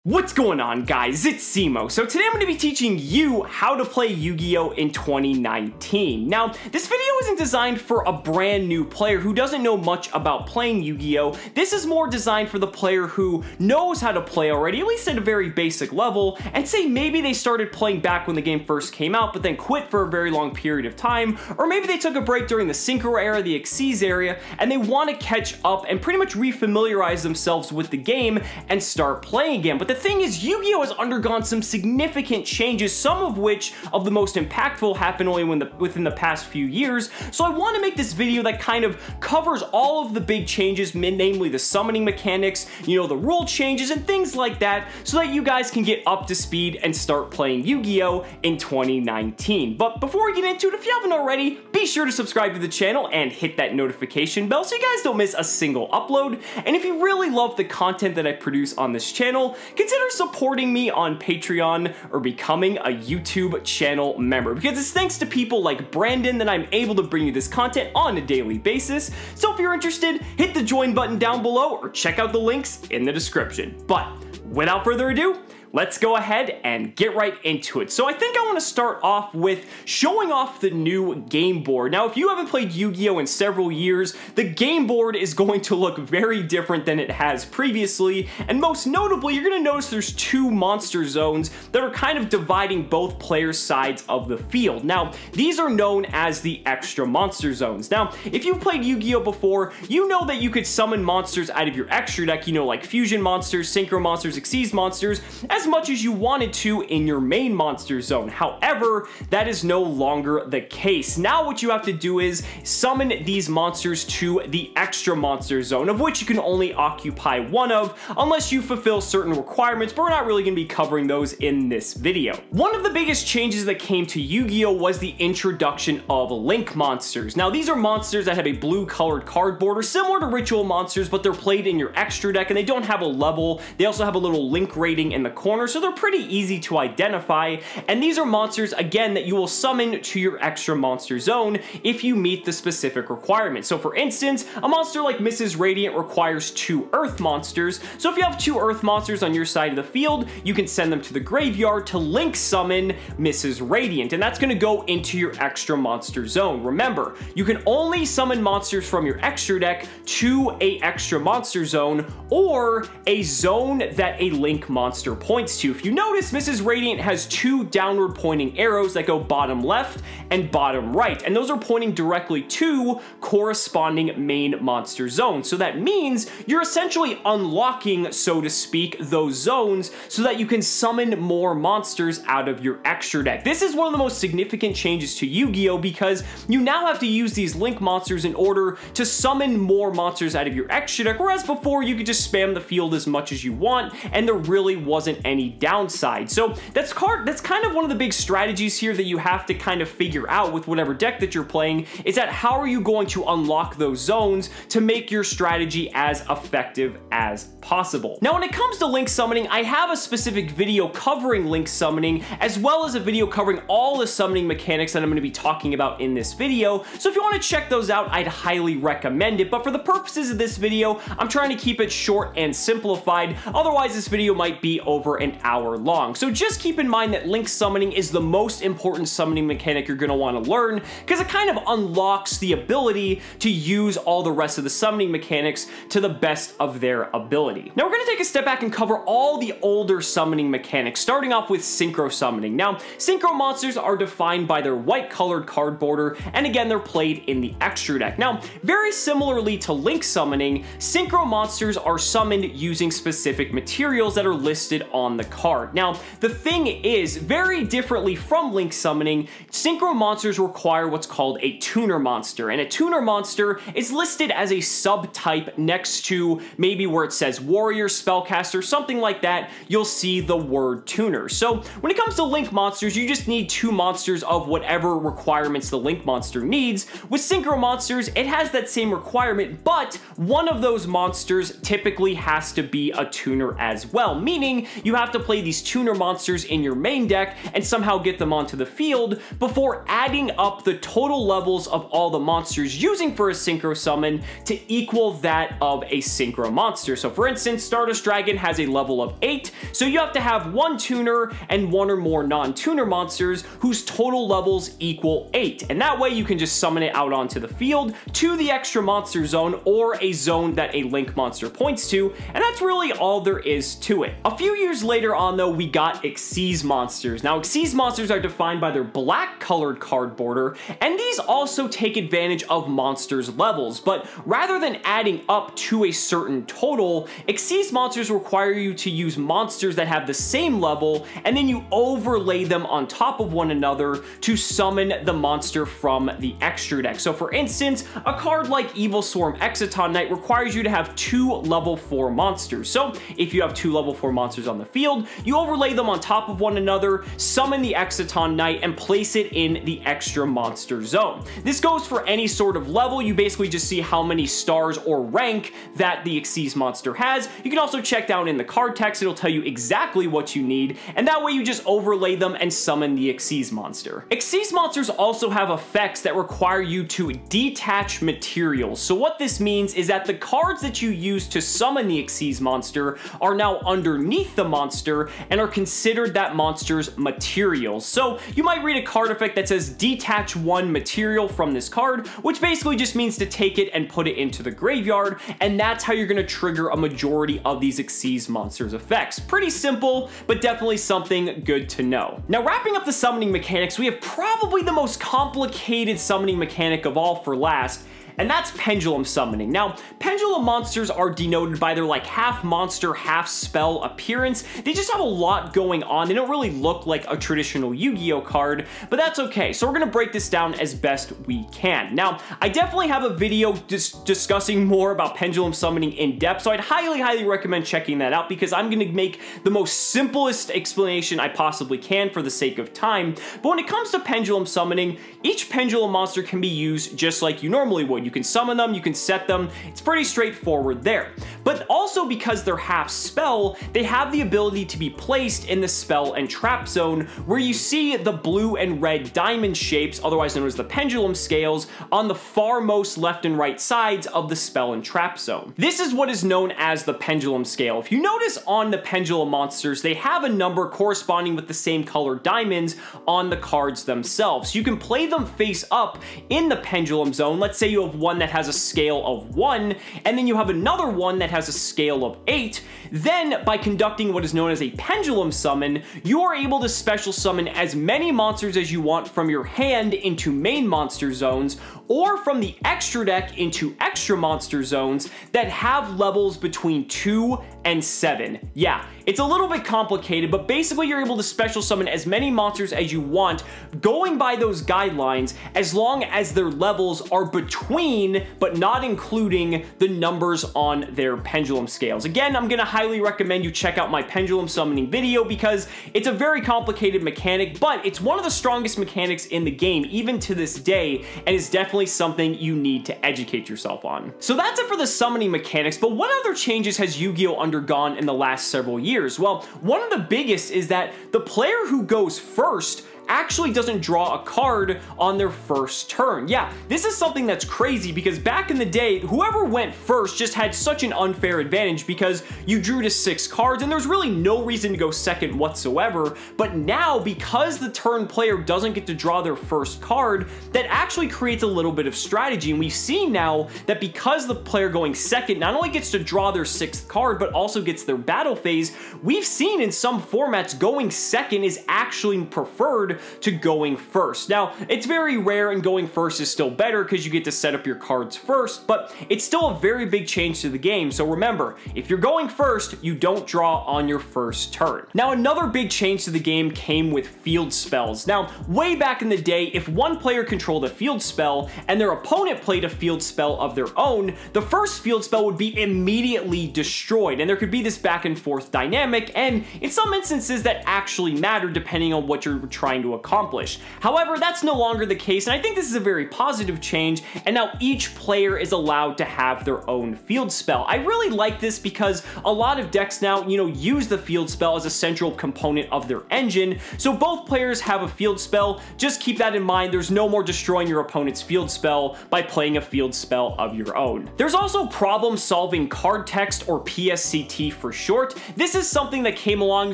What's going on, guys? It's Simo. So today I'm going to be teaching you how to play Yu-Gi-Oh! In 2019. Now, this video isn't designed for a brand new player who doesn't know much about playing Yu-Gi-Oh! This is more designed for the player who knows how to play already, at least at a very basic level, and say maybe they started playing back when the game first came out, but then quit for a very long period of time, or maybe they took a break during the Synchro era, the Xyz era, and they want to catch up and pretty much refamiliarize themselves with the game and start playing again. But the thing is, Yu-Gi-Oh! Has undergone some significant changes, some of which of the most impactful happened only within the past few years, so I want to make this video that kind of covers all of the big changes, namely the summoning mechanics, you know, the rule changes and things like that, so that you guys can get up to speed and start playing Yu-Gi-Oh! In 2019. But before we get into it, if you haven't already, be sure to subscribe to the channel and hit that notification bell so you guys don't miss a single upload. And if you really love the content that I produce on this channel, consider supporting me on Patreon or becoming a YouTube channel member, because it's thanks to people like Brandon that I'm able to bring you this content on a daily basis. So if you're interested, hit the join button down below or check out the links in the description. But without further ado, let's go ahead and get right into it. So I think I want to start off with showing off the new game board. Now, if you haven't played Yu-Gi-Oh! In several years, the game board is going to look very different than it has previously, and most notably, you're going to notice there's two monster zones that are kind of dividing both players' sides of the field. Now, these are known as the extra monster zones. Now, if you've played Yu-Gi-Oh! Before, you know that you could summon monsters out of your extra deck, you know, like fusion monsters, synchro monsters, Xyz monsters, as much as you wanted to in your main monster zone. However, that is no longer the case. Now what you have to do is summon these monsters to the extra monster zone, of which you can only occupy one of, unless you fulfill certain requirements, but we're not really going to be covering those in this video. One of the biggest changes that came to Yu-Gi-Oh! Was the introduction of Link monsters. Now, these are monsters that have a blue colored card border, similar to ritual monsters, but they're played in your extra deck, and they don't have a level. They also have a little Link rating in the corner, so they're pretty easy to identify, and these are monsters, again, that you will summon to your extra monster zone if you meet the specific requirements. So for instance, a monster like Mrs. Radiant requires 2 Earth monsters, so if you have 2 Earth monsters on your side of the field, you can send them to the graveyard to Link summon Mrs. Radiant, and that's going to go into your extra monster zone. Remember, you can only summon monsters from your extra deck to a extra monster zone, or a zone that a Link monster points to. If you notice, Mrs. Radiant has 2 downward pointing arrows that go bottom left and bottom right, and those are pointing directly to corresponding main monster zones. So that means you're essentially unlocking, so to speak, those zones so that you can summon more monsters out of your extra deck. This is one of the most significant changes to Yu-Gi-Oh! Because you now have to use these Link monsters in order to summon more monsters out of your extra deck, whereas before you could just spam the field as much as you want and there really wasn't any downside. So that's kind of one of the big strategies here that you have to kind of figure out with whatever deck that you're playing, is that how are you going to unlock those zones to make your strategy as effective as possible. Now, when it comes to Link summoning, I have a specific video covering Link summoning, as well as a video covering all the summoning mechanics that I'm going to be talking about in this video. So if you want to check those out, I'd highly recommend it. But for the purposes of this video, I'm trying to keep it short and simplified. Otherwise, this video might be over an hour long. So just keep in mind that Link summoning is the most important summoning mechanic you're going to want to learn, because it kind of unlocks the ability to use all the rest of the summoning mechanics to the best of their ability. Now we're going to take a step back and cover all the older summoning mechanics, starting off with synchro summoning. Now, synchro monsters are defined by their white colored card border, and again, they're played in the extra deck. Now, very similarly to Link summoning, synchro monsters are summoned using specific materials that are listed on the card. Now, the thing is, very differently from Link summoning, synchro monsters require what's called a tuner monster, and a tuner monster is listed as a subtype next to maybe where it says warrior, spellcaster, something like that. You'll see the word tuner. So when it comes to Link monsters, you just need 2 monsters of whatever requirements the Link monster needs. With synchro monsters, it has that same requirement, but one of those monsters typically has to be a tuner as well, meaning you you have to play these tuner monsters in your main deck and somehow get them onto the field before adding up the total levels of all the monsters using for a Synchro summon to equal that of a Synchro monster. So for instance, Stardust Dragon has a level of 8, so you have to have one tuner and one or more non-tuner monsters whose total levels equal 8, and that way you can just summon it out onto the field to the extra monster zone or a zone that a link monster points to, and that's really all there is to it. A few years later on though, we got Xyz monsters. Now Xyz monsters are defined by their black colored card border, and these also take advantage of monsters' levels, but rather than adding up to a certain total, Xyz monsters require you to use monsters that have the same level, and then you overlay them on top of one another to summon the monster from the extra deck. So for instance, a card like Evil Swarm Exciton Knight requires you to have 2 level 4 monsters. So if you have 2 level 4 monsters on the field, you overlay them on top of one another, summon the Exciton Knight, and place it in the extra monster zone. This goes for any sort of level. You basically just see how many stars or rank that the Xyz monster has. You can also check down in the card text, it'll tell you exactly what you need, and that way you just overlay them and summon the Xyz monster. Xyz monsters also have effects that require you to detach materials. So what this means is that the cards that you use to summon the Xyz monster are now underneath the monster and are considered that monster's materials. So you might read a card effect that says detach 1 material from this card, which basically just means to take it and put it into the graveyard, and that's how you're going to trigger a majority of these Xyz monsters effects. Pretty simple, but definitely something good to know. Now wrapping up the summoning mechanics, we have probably the most complicated summoning mechanic of all for last, and that's Pendulum summoning. Now, Pendulum monsters are denoted by their like half monster, half spell appearance. They just have a lot going on. They don't really look like a traditional Yu-Gi-Oh card, but that's okay. So we're gonna break this down as best we can. Now, I definitely have a video discussing more about Pendulum summoning in depth, so I'd highly recommend checking that out because I'm gonna make the most simplest explanation I possibly can for the sake of time. But when it comes to Pendulum summoning, each Pendulum monster can be used just like you normally would. You can summon them, you can set them, it's pretty straightforward there. But also because they're half spell, they have the ability to be placed in the spell and trap zone where you see the blue and red diamond shapes, otherwise known as the pendulum scales, on the farmost left and right sides of the spell and trap zone. This is what is known as the pendulum scale. If you notice on the pendulum monsters, they have a number corresponding with the same color diamonds on the cards themselves. You can play them face up in the pendulum zone. Let's say you have one that has a scale of 1, and then you have another one that has a scale of 8. Then, by conducting what is known as a pendulum summon, you are able to special summon as many monsters as you want from your hand into main monster zones, or from the extra deck into extra monster zones that have levels between 2 and 7. Yeah, it's a little bit complicated, but basically you're able to special summon as many monsters as you want, going by those guidelines, as long as their levels are between, but not including, the numbers on their pendulum scales. Again, I'm gonna highly recommend you check out my pendulum summoning video because it's a very complicated mechanic, but it's one of the strongest mechanics in the game, even to this day, and is definitely something you need to educate yourself on. So that's it for the summoning mechanics, but what other changes has Yu-Gi-Oh! Undergone in the last several years? Well, one of the biggest is that the player who goes first actually doesn't draw a card on their first turn. Yeah, this is something that's crazy because back in the day, whoever went first just had such an unfair advantage because you drew to 6 cards and there's really no reason to go second whatsoever. But now, because the turn player doesn't get to draw their first card, that actually creates a little bit of strategy. And we've seen now that because the player going second not only gets to draw their 6th card, but also gets their battle phase, we've seen in some formats going second is actually preferred to going first. Now, it's very rare and going first is still better because you get to set up your cards first, but it's still a very big change to the game. So remember, if you're going first, you don't draw on your first turn. Now, another big change to the game came with field spells. Now, way back in the day, if one player controlled a field spell and their opponent played a field spell of their own, the first field spell would be immediately destroyed, and there could be this back and forth dynamic, and in some instances that actually mattered depending on what you're trying to to accomplish. However, that's no longer the case, and I think this is a very positive change, and now each player is allowed to have their own field spell. I really like this because a lot of decks now, use the field spell as a central component of their engine, so both players have a field spell. Just keep that in mind. There's no more destroying your opponent's field spell by playing a field spell of your own. There's also problem-solving card text, or PSCT for short. This is something that came along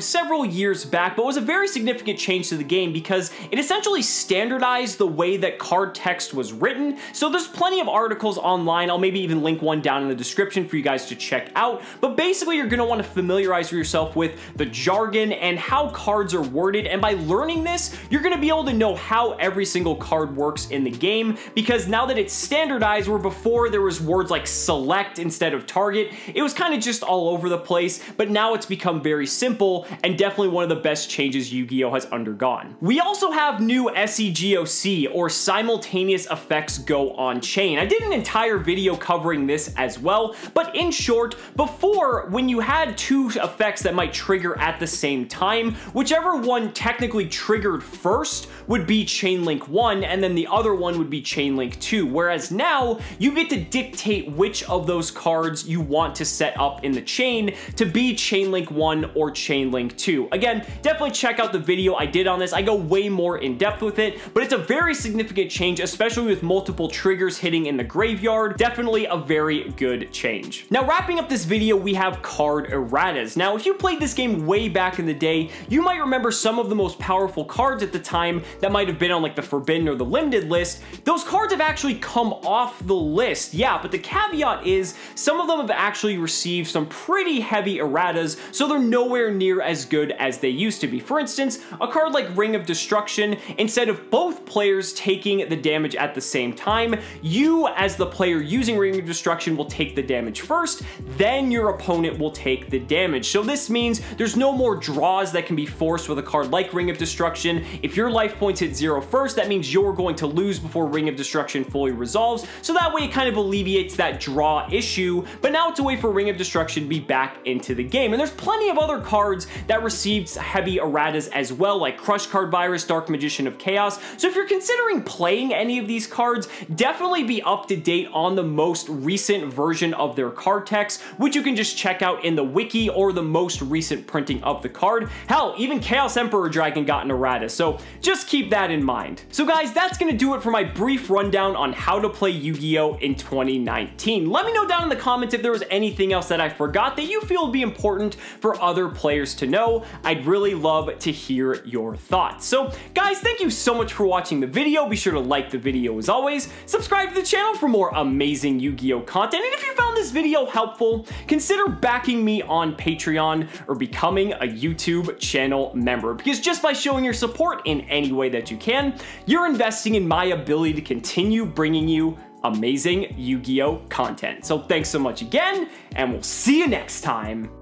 several years back, but was a very significant change to the game because it essentially standardized the way that card text was written. So there's plenty of articles online. I'll maybe even link one down in the description for you guys to check out. But basically, you're going to want to familiarize yourself with the jargon and how cards are worded. And by learning this, you're going to be able to know how every single card works in the game, because now that it's standardized, where before there was words like select instead of target, it was kind of just all over the place, but now it's become very simple and definitely one of the best changes Yu-Gi-Oh! Has undergone. We also have new SEGOC, or simultaneous effects go on chain. I did an entire video covering this as well, but in short, before, when you had two effects that might trigger at the same time, whichever one technically triggered first would be chain link 1, and then the other one would be chain link 2, whereas now you get to dictate which of those cards you want to set up in the chain to be chain link 1 or chain link 2. Again, definitely check out the video I did on this. I go way more in depth with it, but it's a very significant change, especially with multiple triggers hitting in the graveyard. Definitely a very good change. Now, wrapping up this video, we have card erratas. Now, if you played this game way back in the day, you might remember some of the most powerful cards at the time that might have been on like the Forbidden or the Limited list. Those cards have actually come off the list, yeah, but the caveat is some of them have actually received some pretty heavy erratas, so they're nowhere near as good as they used to be. For instance, a card like Ring of Destruction, instead of both players taking the damage at the same time, you as the player using Ring of Destruction will take the damage first, then your opponent will take the damage. So this means there's no more draws that can be forced with a card like Ring of Destruction. If your life points hit 0 first, that means you're going to lose before Ring of Destruction fully resolves, so that way it kind of alleviates that draw issue, but now it's a way for Ring of Destruction to be back into the game. And there's plenty of other cards that received heavy erratas as well, like Crush Card Virus, Dark Magician of Chaos. So if you're considering playing any of these cards, definitely be up to date on the most recent version of their card text, which you can just check out in the wiki or the most recent printing of the card. Hell, even Chaos Emperor Dragon got an errata, so just keep that in mind. So guys, that's gonna do it for my brief rundown on how to play Yu-Gi-Oh! In 2019. Let me know down in the comments if there was anything else that I forgot that you feel would be important for other players to know. I'd really love to hear your thoughts. So guys, thank you so much for watching the video. Be sure to like the video as always, subscribe to the channel for more amazing Yu-Gi-Oh! Content, and if you found this video helpful, consider backing me on Patreon or becoming a YouTube channel member, because just by showing your support in any way that you can, you're investing in my ability to continue bringing you amazing Yu-Gi-Oh! Content. So thanks so much again, and we'll see you next time.